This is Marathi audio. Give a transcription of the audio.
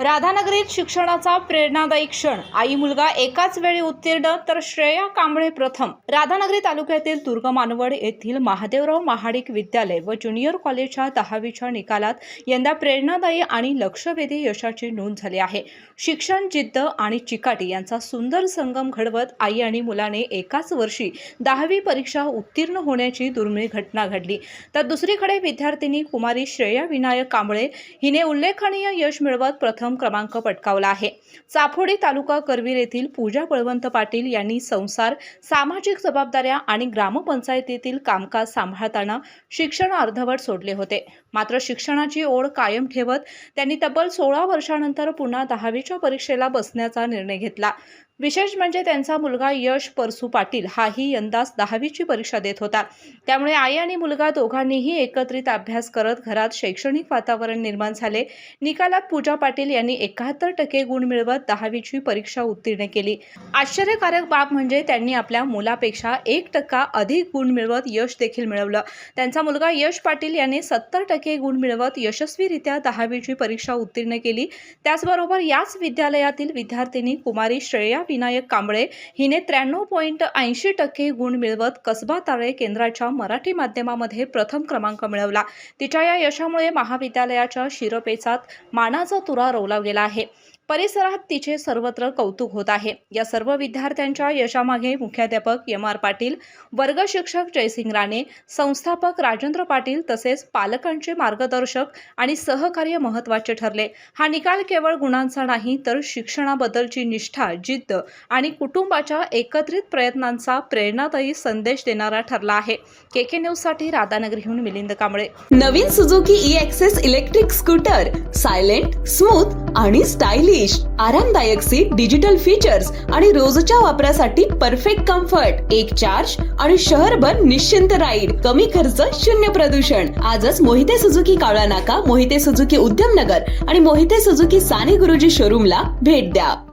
राधानगरीत शिक्षणाचा प्रेरणादायी क्षण. आई मुलगा एकाच वेळी उत्तीर्ण तर श्रेया कांबळे प्रथम. राधानगरी तालुक्यातील दुर्ग मानवड येथील महादेवराव महाडिक विद्यालय व ज्युनियर कॉलेजच्या 10वीच्या निकालात यंदा प्रेरणादायी आणि लक्षवेधी यशाची नोंद झाली आहे. शिक्षण, जिद्द आणि चिकाटी यांचा सुंदर संगम घडवत आई आणि मुलाने एकाच वर्षी 10वी परीक्षा उत्तीर्ण होण्याची दुर्मिळ घटना घडली. तर दुसरीकडे विद्यार्थिनी कुमारी श्रेया विनायक कांबळे हिने उल्लेखनीय यश मिळवत प्रथम क्रमांक पटकावला आहे. चाफोडी तालुका करवीर येथील पूजा बळवंत पाटील यांनी संसार, सामाजिक जबाबदाऱ्या आणि ग्रामपंचायतीतील कामकाज सांभाळताना शिक्षण अर्धवट सोडले होते. मात्र शिक्षणाची ओढ कायम ठेवत त्यांनी तब्बल 16 वर्षांनंतर पुन्हा 10वीच्या परीक्षेला बसण्याचा निर्णय घेतला. विशेष म्हणजे त्यांचा मुलगा यश परसू पाटील हाही यंदाच 10वीची परीक्षा देत होता. त्यामुळे आई आणि मुलगा दोघांनीही एकत्रित अभ्यास करत घरात शैक्षणिक वातावरण निर्माण झाले. निकालात पूजा पाटील यांनी 71% गुण मिळवत 10वीची परीक्षा उत्तीर्ण केली. आश्चर्यकारक बाब म्हणजे त्यांनी आपल्या मुलापेक्षा 1% अधिक गुण मिळवत यश देखील मिळवलं. त्यांचा मुलगा यश पाटील याने 70% गुण मिळवत यशस्वीरित्या 10वीची परीक्षा उत्तीर्ण केली. त्याचबरोबर याच विद्यालयातील विद्यार्थिनी कुमारी श्रेया विनायक कांबळे हिने 93.80% गुण मिळवत कसबा ताळे केंद्राच्या मराठी माध्यमामध्ये प्रथम क्रमांक मिळवला. तिच्या या यशामुळे महाविद्यालयाच्या शिरपेचात मानाचा तुरा रोवला गेला आहे. परिसरात तिचे सर्वत्र कौतुक होत आहे. या सर्व विद्यार्थ्यांच्या यशामागे मुख्याध्यापक M.R. पाटील, वर्ग शिक्षक जयसिंग राणे, संस्थापक राजेंद्र पाटील तसेच पालकांचे मार्गदर्शक आणि सहकार्य महत्त्वाचे ठरले. हा निकाल केवळ गुणांचा नाही तर शिक्षणाबद्दलची निष्ठा, जिद्द आणि कुटुंबाच्या एकत्रित प्रयत्नांचा प्रेरणादायी संदेश देणारा ठरला आहे. KK न्यूजसाठी राधानगरीहून मिलिंद कांबळे. नवीन Suzuki E-Access electric scooter silent, smooth आणि स्टाइलिश. आरामदायक सीट, डिजिटल फीचर्स आणि रोजच्या वापरासाठी परफेक्ट कम्फर्ट, एक चार्ज आणि शहरभर निश्चिंत राईड, कमी खर्च, शून्य प्रदूषण. आजच मोहिते सुझुकी कावळा नाका, मोहिते सुझुकी उद्यमनगर आणि मोहिते सुझुकी साने गुरुजी शोरूमला भेट द्या.